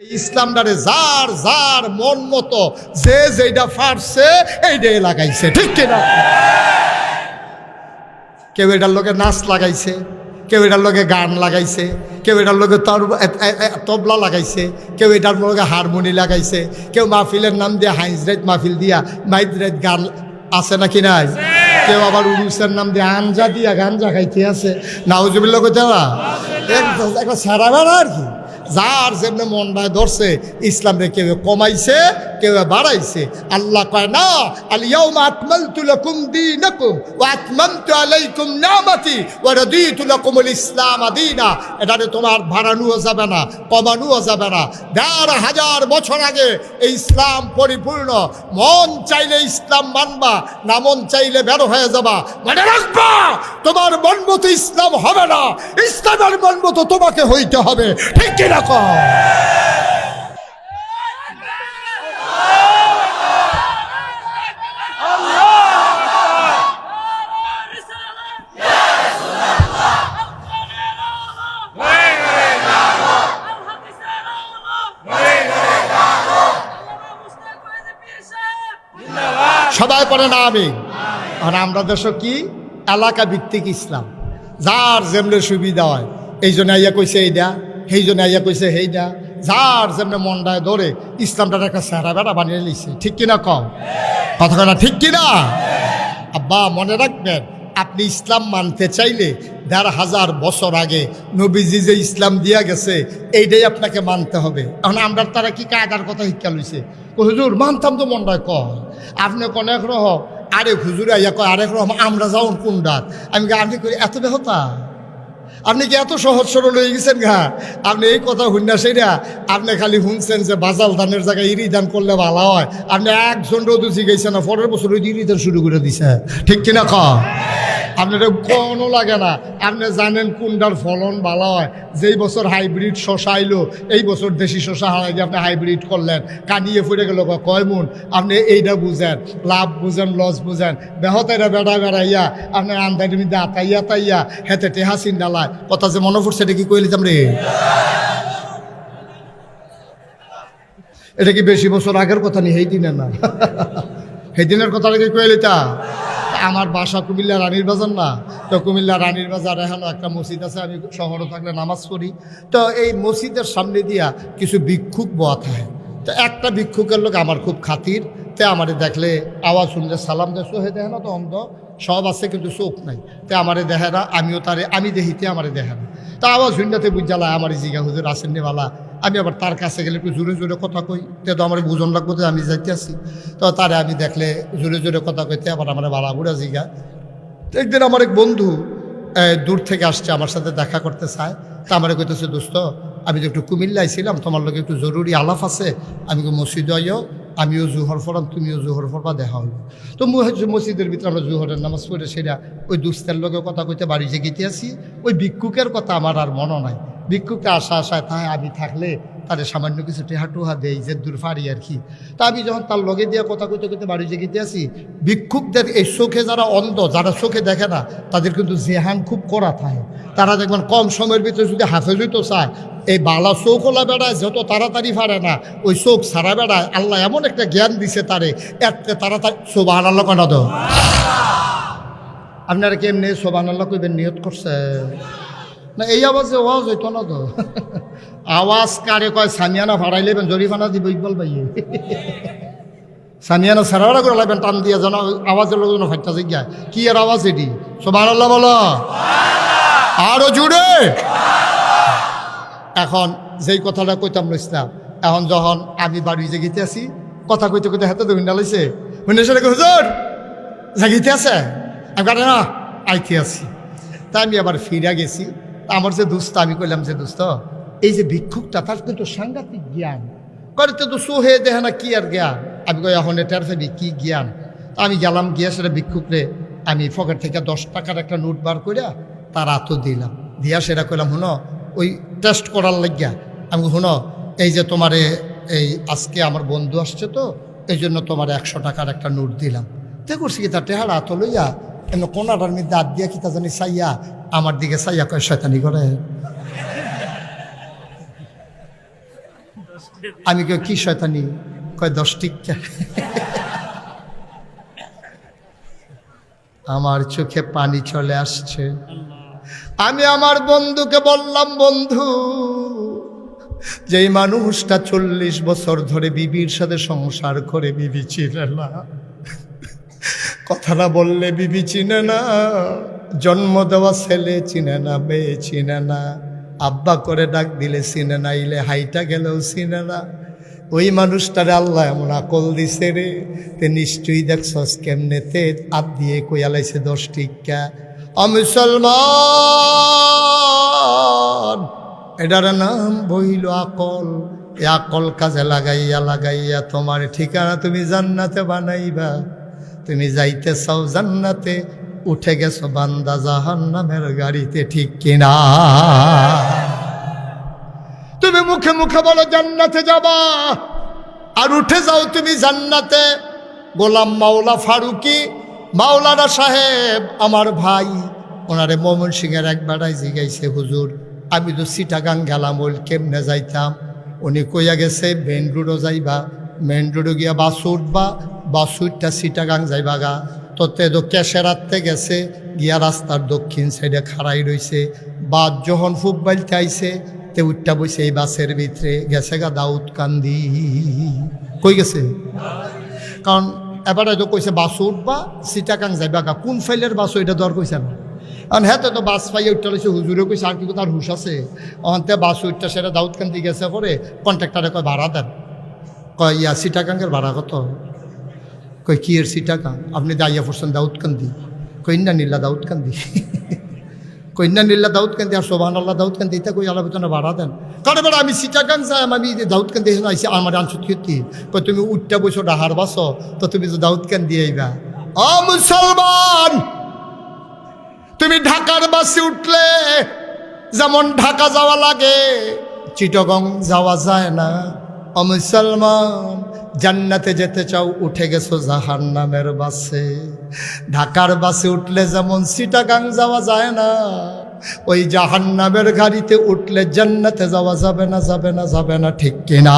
ইসলামটারে যার যার মন মতো যে যেটা পারছে এইটাই লাগাইছে, ঠিক কিনা? কেউ এটার লোকে নাচ লাগাইছে, কেউ এটার লোকে গান লাগাইছে, কেউ এটার লোকে তবলা লাগাইছে, কেউ এটার লোকে হারমোনি লাগাইছে, কেউ মাহফিলের নাম দিয়ে হাইজরাইত মাহফিল দিয়া মাইজরাইত গান আছে নাকি নাই? কেউ আবার উরুসের নাম দিয়ে আঞ্জা দিয়া গাঞ্জা খাইতে আছে। নাউজুবিল্লাহ কইতে না, একটা সারা বেড়া আর কি। যার যেমনি মনটায় ধরছে ইসলামে কেউ কমাইছে, কেউ বাড়াইছে। আল্লাহ কয় না, আল ইয়াউমা আকমালতু লাকুম দীনাকুম ওয়া আতমামতু আলাইকুম নি'মাতি ওয়া রাদিতু লাকুমুল ইসলাম দীনা। এটারে তোমার বাড়ানোও যাবে না, কমানোও যাবে না। ১,৫০০ বছর আগে এই ইসলাম পরিপূর্ণ। মন চাইলে ইসলাম মানবা, না মন চাইলে বের হয়ে যাবা। মনে রাখবা, তোমার মন মতো ইসলাম হবে না, ইসলামের মন মতো তোমাকে হইতে হবে, ঠিক কিনা? সবাই পড়ে না আমি। আর আমরা দেশ কি এলাকা ভিত্তিক ইসলাম, যার যেমনি সুবিধা হয় এই জন্য আইয়া কইছে এইটা, সেই জন্য আইয়া কইছে সেইটা। যার যেমনি মনটায় ধরে ইসলামটার একটা সেরা বেড়া বানিয়ে নিছে, ঠিক কিনা? কম কথা কথা ঠিক কিনা? আব্বা মনে রাখবেন, আপনি ইসলাম মানতে চাইলে ১,৫০০ বছর আগে নবীজি যে ইসলাম দিয়া গেছে এইটাই আপনাকে মানতে হবে। এখন আমরা তারা কি কায়দার কথা শিক্ষা লইছে, হুজুর মানতাম তো মনটায় কয়, আপনি কোন এক রহ আরেক হুজুর আইয়া কয় আরেক রকম, আমরা যাওন কোন ডাক। আমি আপনি করি এত বেহতা, আপনি কি এত সহজ সরল হয়ে গেছেন গা? আপনি এই কথা শুননা সেইটা আপনি খালি শুনছেন যে বাজাল ধানের জায়গায় ইরি ধান করলে ভালো হয়। আপনি একজন রোদ শিখাইছে না, পরের বছর ওই ইরি ধান শুরু করে দিছে, ঠিক কিনা? আপনার কোনো লাগে না। আপনি জানেন কোনটার ফলন ভালো হয়। যেই বছর হাইব্রিড শশা আইলো, এই বছর দেশি শশা হারাই দিয়ে আপনি হাইব্রিড করলেন, কানিয়ে ফুটে গেল কয় মন। আপনি এইটা বুঝেন, লাভ বুঝেন, লস বুঝেন। বেহতাইরা বেড়া বেড়াইয়া আপনার আন্দাজের মধ্যে আতাইয়া তাইয়া হেতে টেহা চিন্তালায় কথা যে মনে পড়ছে, এটা কি কইলিতাম রে? এটা কি বেশি বছর আগের কথা নি, সেই দিনের না, সেই দিনের কথাটা কি কইলিতা? আমার বাসা কুমিল্লা রানীর বাজার না, তো কুমিল্লা রানীর বাজার এখনও একটা মসজিদ আছে, আমি শহরে থাকলে নামাজ পড়ি। তো এই মসজিদের সামনে দিয়া কিছু ভিক্ষুক বয়া থাকে। তো একটা ভিক্ষুকের লোক আমার খুব খাতির, তে আমারে দেখলে আওয়াজ শুনলে সালাম দেয়, সোহে দেখে না তো অন্ধ সব আছে কিন্তু চোখ নাই, তে আমারে দেখে না, আমিও তারে আমি দেখিতে আমারে দেখে না। তা আওয়াজ শুনতে বুঝালায় আমার জিগা হুজুর আসেন নেওয়ালা। আমি আবার তার কাছে গেলে একটু জোরে জোরে কথা কই, তে তো আমার বুঝন লাগবো যে আমি যাইতে আসি। তো তারে আমি দেখলে জোরে জোরে কথা কইতে আবার আমার বালা বুড়া জিগা। একদিন আমার এক বন্ধু দূর থেকে আসছে, আমার সাথে দেখা করতে চায়। তা আমার কইতেছে, দোস্ত আমি তো একটু কুমিল্লায় ছিলাম, তোমার লোক একটু জরুরি আলাপ আছে। আমি মসজিদে আইও, আমিও জোহর পড়াম, তুমিও জোহর পড়বা, দেখা হইব। তো মসজিদের ভিতরে আমরা জোহরের নামাজ পড়ে সেটা ওই দুস্তের লোকে কথা কইতে বাড়ি যে গিতে আসি। ওই ভিক্ষুকের কথা আমার আর মনে নাই। ভিক্ষুককে আশায় তাই আমি থাকলে তাদের সামান্য কিছু টেহা টুহা দেয়, যে দূর ফারি আর কি। তা আমি যখন তার লগে দিয়ে কথা কইতে কইতে বাড়ি যে গিতে আসি, ভিক্ষুকদের এই চোখে যারা অন্ধ, যারা চোখে দেখে না, তাদের কিন্তু জেহান খুব করা থাকে। তারা দেখবেন কম সময়ের ভিতরে যদি হাফেজ হইতে চায়, এই বালা চোখওয়ালা বেড়ায় যত তাড়াতাড়ি পারে না, ওই চোখ সারা বেড়ায় আল্লাহ এমন একটা জ্ঞান দিছে তারে, এত তাড়াতাড়ি। সুবহানাল্লাহ কেন তো আপনারা কেমনি সুবহানাল্লাহ কইবেন নিয়ত করছে না? এই আওয়াজে ওয়াজ হইতো না তো। আওয়াজ কারে কয় সামিয়ানা ভাড়াই লেবেন, জরিফানা দিব ইকবাল ভাইয়ে। সামিয়ানা সারা করে লাগবেন টান দিয়ে, যেন আওয়াজের লোক যেন ফাইটা জিজ্ঞায় কি এর আওয়াজ এটি। সুবহানাল্লাহ বলো আরো জুড়ে। এখন যেই কথাটা কইতাম ইসলাম, এখন যখন আমি বাড়ি জাগিতে আছি, কথা কইতে কইতে হাতে তো হুন্ডা লাইছে, হুন্ডা সেটা হুজুর জাগিতে আছে, আমি কাটে না আইতে আছি। তা আমি আবার ফিরা গেছি। আমার যে দোস্ত, আমি কইলাম যে দোস্ত এই যে ভিক্ষুকটা, তার কিন্তু সাংঘাতিক জ্ঞান করে, তো সোহে দেখে না কি আর জ্ঞান। আমি কই এখন এটার ফেবি কি জ্ঞান। আমি গেলাম, গিয়ে সেটা ভিক্ষুকরে আমি পকেট থেকে 10 টাকার একটা নোট বার করে তার হাতও দিলাম, দিয়া সেটা কইলাম, শুনো ওই টেস্ট করার লাগিয়া আমি, শুনো এই যে তোমারে এই আজকে আমার বন্ধু আসছে, তো এই জন্য তোমার 100 টাকার একটা নোট দিলাম। তে করছি কি, তার টেহারা হাত লইয়া এমন কোনাটার মধ্যে হাত দিয়া কি তা জানি চাইয়া আমার দিকে চাইয়া কয় শয়তানি করে। আমি কই কি শয়তানি? কয় 10 টিক্কা। আমার চোখে পানি চলে আসছে। আমি আমার বন্ধুকে বললাম, বন্ধু, যেই মানুষটা 40 বছর ধরে বিবির সাথে সংসার করে বিবি চিনে না, কথাটা বললে বিবি চিনে না, জন্ম দেওয়া ছেলে চিনে না, মেয়ে চিনে না, আব্বা করে ডাক দিলে চিনে না, ইলে হাইটা গেলেও চিনে না, ওই মানুষটারে আল্লাহ এমন আকল দিছে রে, তে নিশ্চয়ই দেখছস কেমনে তে হাত দিয়ে কইয়ালাইছে 10 টিক্কা। মুসলমান, এটার নাম বইল আকল। এ আকল কাজে লাগাইয়া লাগাইয়া তোমার ঠিকানা তুমি জান্নাতে বানাইবা। তুমি যাইতে চাও জান্নাতে, উঠে গেছো বান্দা জাহান্নামের গাড়িতে, ঠিক কিনা? তুমি মুখে মুখে বলো জান্নাতে যাবা, আর উঠে যাও তুমি জান্নাতে। গোলাম মাওলা ফারুকি মাওলানা সাহেব আমার ভাই, ওনারে ময়মনসিংহের এক বেড়ায় জিগাইছে, হুজুর আমি তো চিটাগাং গেলাম, ওই কেমনে যাইতাম? উনি কইয়া গেছে মেন রোডও যাইবা, মেন রোডে গিয়া বাস উঠবা, বাস উঠটা চিটাগাং যাইবা গা। তোতে তো কেশেরাতে গেছে, গিয়া রাস্তার দক্ষিণ সাইডে খাড়াই রইছে। বাস যখন ফুব বাইলতে আইছে, তে উঠটা বইছে এই বাসের ভিতরে, গেছে গা দাউদকান্দি। কই গেছে? কারণ এবারে তো কইছে বাস উঠবা চিটাগাং যাইবা গা, কোন ফাইলের বাস ওইটা দর কইছে না। কারণ হ্যাঁ তো বাস পাইয়ে উঠতে লইছে, হুজুরে কইছে আর কি তার হুশ আছে। অন্তে বাস উঠটা সেটা দাউদকান্দি গেছে পরে কন্ট্রাক্টারে কয় ভাড়া দেন। কয় ইয়া চিটাগাংয়ের ভাড়া কত? কই কি এর চিটাগাং? আপনি দাইয়া পড়ছেন দাউদকান্দি। কন্যা নীলা দাউদকান্দি, কন্যা নীলা দাউদকান্দি আর সোবান আল্লাহ দাউদকান্দি, এটা কই আল্লাহ বেতনে ভাড়া দেন। কারণ এবার আমি চিটাগাং যাই, আমি দাউদকান্দি আইসি, আমার আনসুত ক্ষতি। কই তুমি উঠটা বসো ডাহার বাসো, তো তুমি তো দাউদকান্দি আইবা। ও মুসলমান, তুমি ঢাকার বাসে উঠলে যেমন ঢাকা যাওয়া লাগে, চিটাগং যাওয়া যায় না। ও মুসলমান, জান্নাতে যেতে চাও, উঠে গেছো জাহান্নামের বাসে। ঢাকার বাসে উঠলে যেমন চিটাগাং যাওয়া যায় না, ওই জাহান্নামের গাড়িতে উঠলে জান্নাতে যাওয়া যাবে না, যাবে না, যাবে না, ঠিক কিনা?